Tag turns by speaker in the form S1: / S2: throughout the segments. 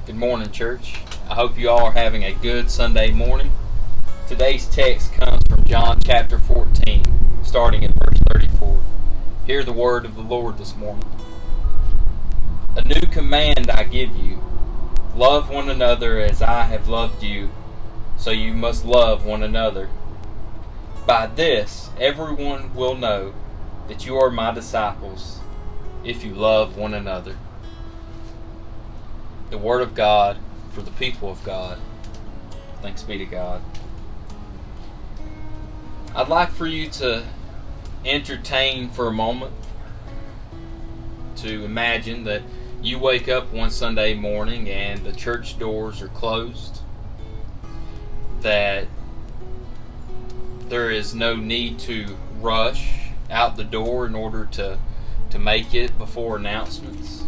S1: Good morning, church. I hope you all are having a good Sunday morning. Today's text comes from John chapter 14, starting at verse 34. Hear the word of the Lord this morning. A new command I give you. Love one another as I have loved you, so you must love one another. By this, everyone will know that you are my disciples, if you love one another. The Word of God for the people of God. Thanks be to God. I'd like for you to entertain for a moment, to imagine that you wake up one Sunday morning and the church doors are closed, that there is no need to rush out the door in order to make it before announcements.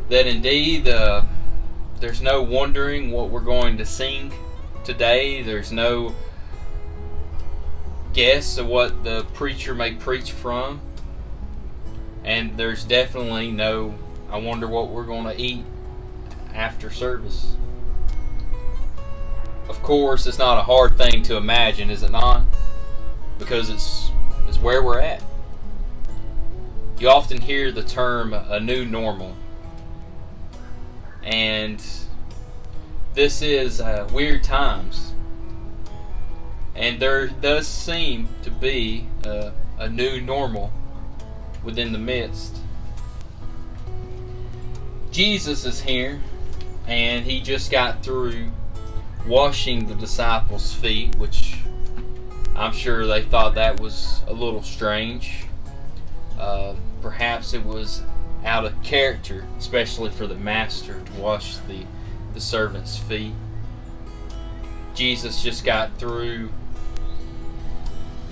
S1: That indeed there's no wondering what we're going to sing today. There's no guess of what the preacher may preach from. And there's definitely no, I wonder what we're going to eat after service. Of course, it's not a hard thing to imagine, is it not? Because it's where we're at. You often hear the term a new normal. And this is weird times. And there does seem to be a new normal within the midst. Jesus is here, and he just got through washing the disciples' feet, which I'm sure they thought that was a little strange. Perhaps it was out of character, especially for the master, to wash the servants' feet. Jesus just got through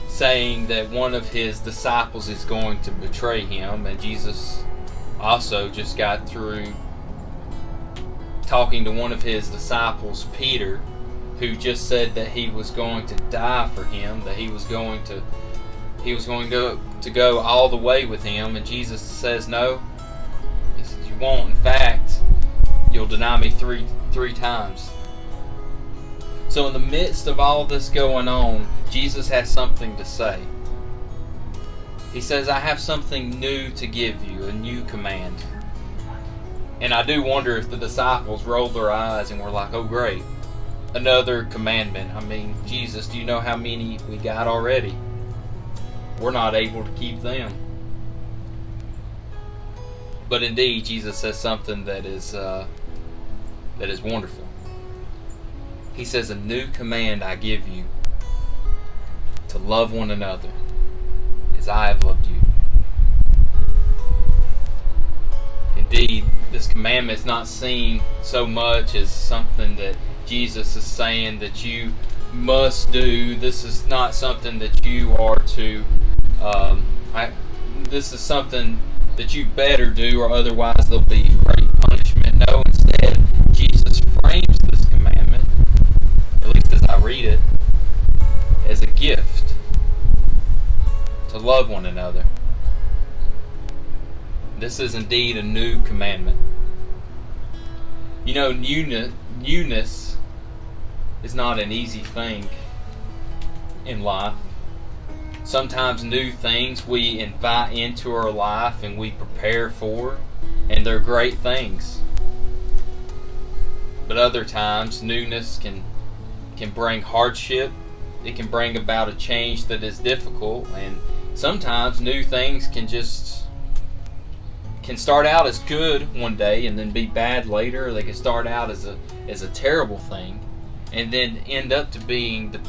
S1: saying that one of his disciples is going to betray him, and Jesus also just got through talking to one of his disciples, Peter, who just said that he was going to die for him, that he was going to go all the way with him, and Jesus says, no, he says, you won't. In fact, you'll deny me three times. So in the midst of all this going on, Jesus has something to say. He says, I have something new to give you, a new command. And I do wonder if the disciples rolled their eyes and were like, oh great, another commandment. I mean, Jesus, do you know how many we got already? We're not able to keep them. But indeed, Jesus says something that is wonderful. He says, a new command I give you, to love one another as I have loved you. Indeed, this commandment is not seen so much as something that Jesus is saying that you must do. This is not something that you are to this is something that you better do, or otherwise there'll be great punishment. No, instead, Jesus frames this commandment, at least as I read it, as a gift to love one another. This is indeed a new commandment. You know, newness is not an easy thing in life. Sometimes new things we invite into our life and we prepare for, and they're great things. But other times, newness can bring hardship. It can bring about a change that is difficult, and sometimes new things can start out as good one day and then be bad later. Or they can start out as a terrible thing and then end up to being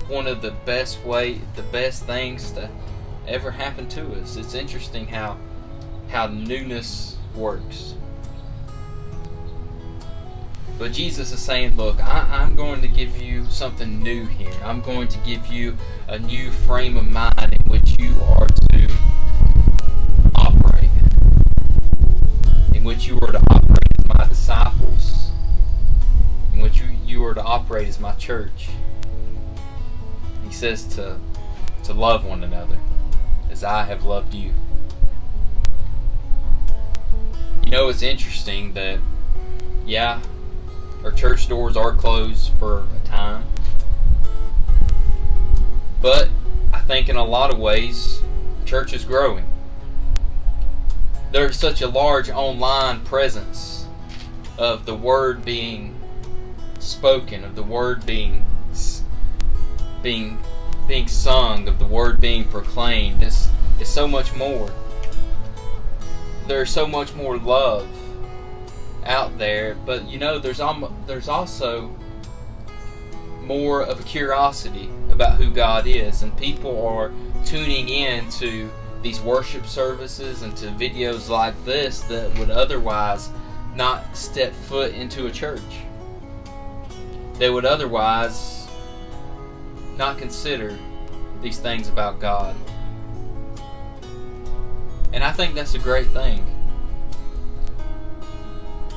S1: one of the best things to ever happen to us. It's interesting how newness works. But Jesus is saying, look, I'm going to give you something new here. I'm going to give you a new frame of mind in which you are to operate. In which you are to operate as my disciples. In which you are to operate as my church. He says to love one another as I have loved you. You know, it's interesting that Yeah, our church doors are closed for a time. But I think in a lot of ways, church is growing. There's such a large online presence of the word being spoken, of the word being sung, of the word being proclaimed. It's so much more. There's so much more love out there, but there's also more of a curiosity about who God is, and people are tuning in to these worship services and to videos like this that would otherwise not step foot into a church. They would otherwise not consider these things about God. And I think that's a great thing.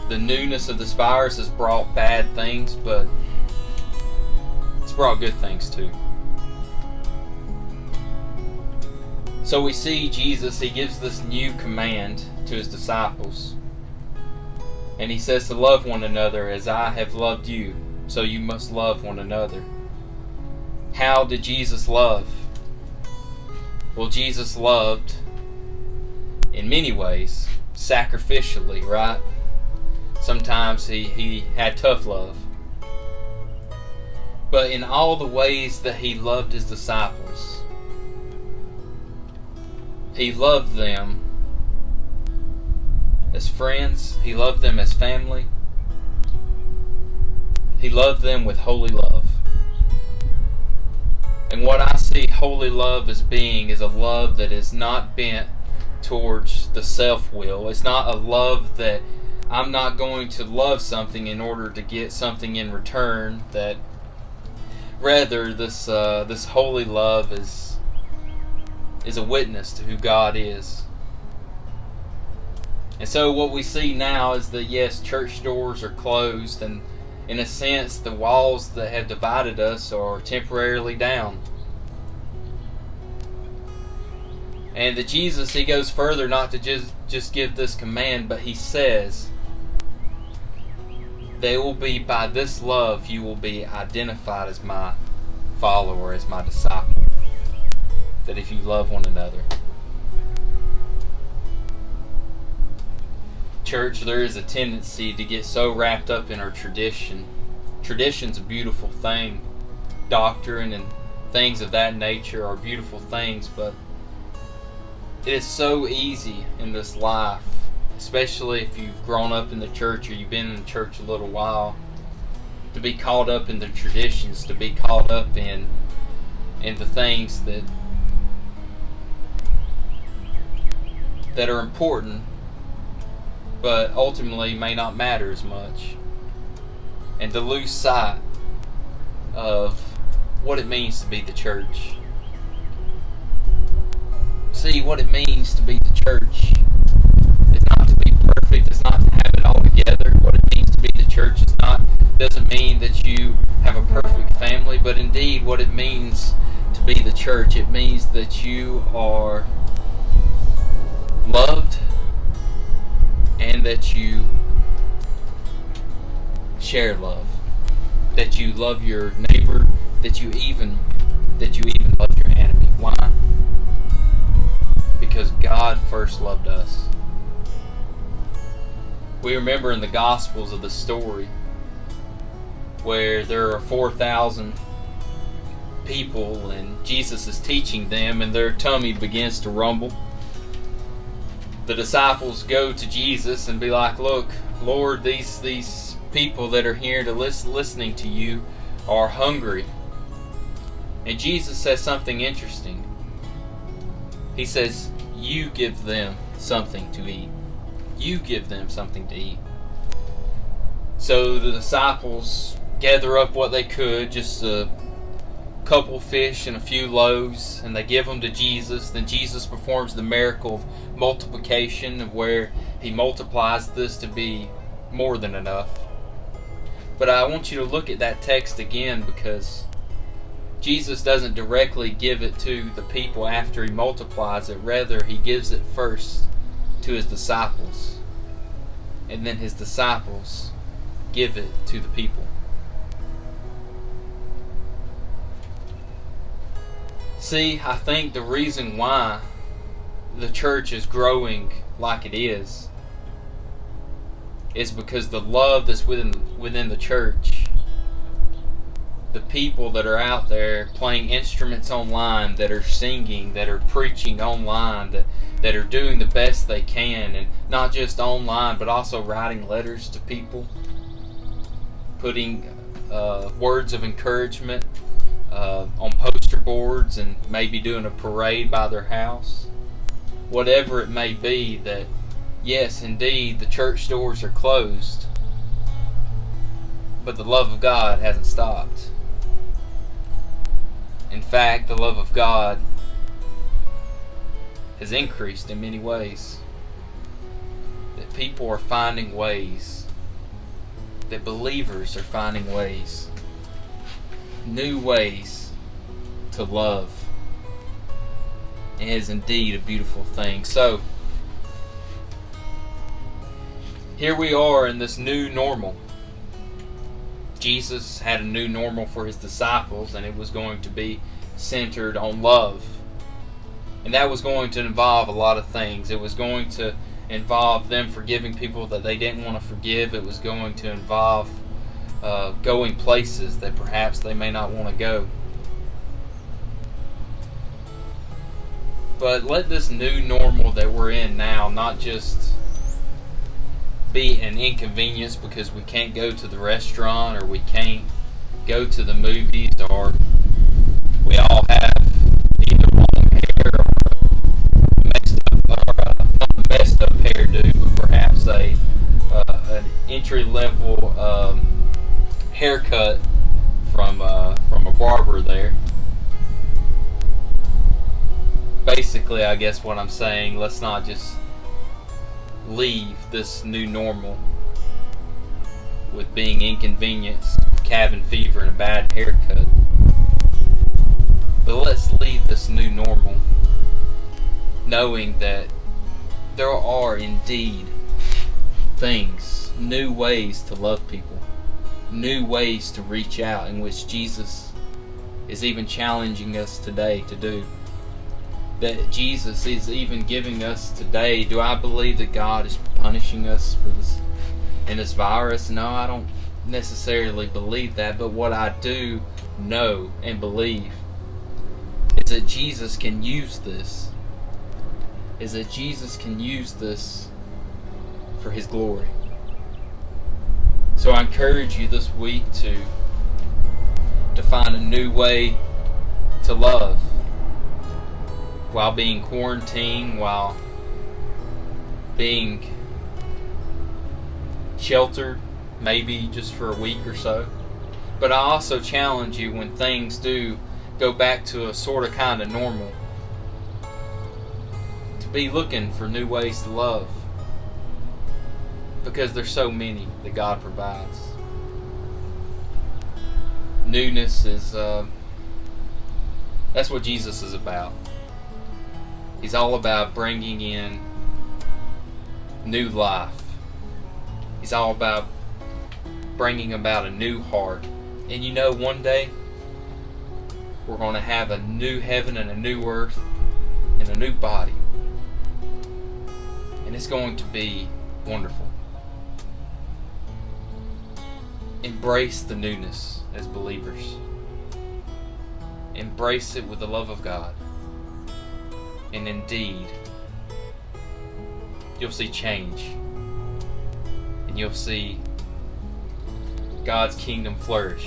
S1: The newness of this virus has brought bad things, but it's brought good things too. So we see Jesus, he gives this new command to his disciples. And he says to love one another as I have loved you, so you must love one another. How did Jesus love? Well, Jesus loved in many ways, sacrificially, right? Sometimes he had tough love. But in all the ways that he loved his disciples, he loved them as friends. He loved them as family. He loved them with holy love. And what I see holy love as being is a love that is not bent towards the self-will. It's not a love that I'm not going to love something in order to get something in return. That rather this holy love is a witness to who God is. And so what we see now is that yes, church doors are closed, and in a sense the walls that have divided us are temporarily down. And that Jesus, he goes further, not to just give this command, but he says, they will be, by this love, you will be identified as my follower, as my disciple. That if you love one another. Church, there is a tendency to get so wrapped up in our tradition. Tradition's a beautiful thing. Doctrine and things of that nature are beautiful things, but it is so easy in this life, especially if you've grown up in the church or you've been in the church a little while, to be caught up in the traditions, to be caught up in the things that are important, but ultimately may not matter as much, and to lose sight of what it means to be the church. See, what it means to be the church is not to be perfect, it's not to have it all together. What it means to be the church doesn't mean that you have a perfect family, but indeed what it means to be the church, it means that you are loved and that you share love, that you love your neighbor, that you even love your enemy. Why? Because God first loved us. We remember in the Gospels of the story where there are 4,000 people and Jesus is teaching them and their tummy begins to rumble. The disciples go to Jesus and be like, look, Lord, these people that are here to listening to you are hungry. And Jesus says something interesting. He says, you give them something to eat. You give them something to eat. So the disciples gather up what they could, just a couple fish and a few loaves, and they give them to Jesus. Then Jesus performs the miracle of multiplication, where he multiplies this to be more than enough. But I want you to look at that text again, because Jesus doesn't directly give it to the people after he multiplies it. Rather, he gives it first to his disciples. And then his disciples give it to the people. See, I think the reason why the church is growing like it is because the love that's within the church, the people that are out there playing instruments online, that are singing, that are preaching online, that are doing the best they can, and not just online but also writing letters to people, putting words of encouragement on poster boards, and maybe doing a parade by their house. Whatever it may be, that yes, indeed, the church doors are closed, but the love of God hasn't stopped. In fact, the love of God has increased in many ways. That people are finding ways, that believers are finding ways, new ways to love. It is indeed a beautiful thing. So, here we are in this new normal. Jesus had a new normal for his disciples, and it was going to be centered on love. And that was going to involve a lot of things. It was going to involve them forgiving people that they didn't want to forgive. It was going to involve going places that perhaps they may not want to go. But let this new normal that we're in now not just be an inconvenience because we can't go to the restaurant, or we can't go to the movies, or we all have either long hair or messed up, or not a messed up hairdo, but perhaps an entry level haircut from a barber there. Basically, I guess what I'm saying, let's not just leave this new normal with being inconvenienced, cabin fever, and a bad haircut. But let's leave this new normal knowing that there are indeed things, new ways to love people, new ways to reach out, in which Jesus is even challenging us today to do. That Jesus is even giving us today. Do I believe that God is punishing us for this in this virus? No, I don't necessarily believe that. But what I do know and believe is that Jesus can use this. Is that Jesus can use this for His glory. So I encourage you this week to find a new way to love. While being quarantined, while being sheltered, maybe just for a week or so. But I also challenge you, when things do go back to a sort of kind of normal, to be looking for new ways to love. Because there's so many that God provides. Newness is, that's what Jesus is about. He's all about bringing in new life. He's all about bringing about a new heart. And you know, one day we're going to have a new heaven and a new earth and a new body. And it's going to be wonderful. Embrace the newness as believers. Embrace it with the love of God. And indeed, you'll see change. And you'll see God's kingdom flourish,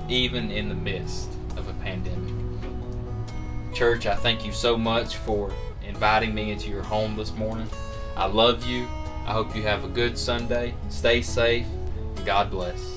S1: even in the midst of a pandemic. Church, I thank you so much for inviting me into your home this morning. I love you. I hope you have a good Sunday. Stay safe, and God bless.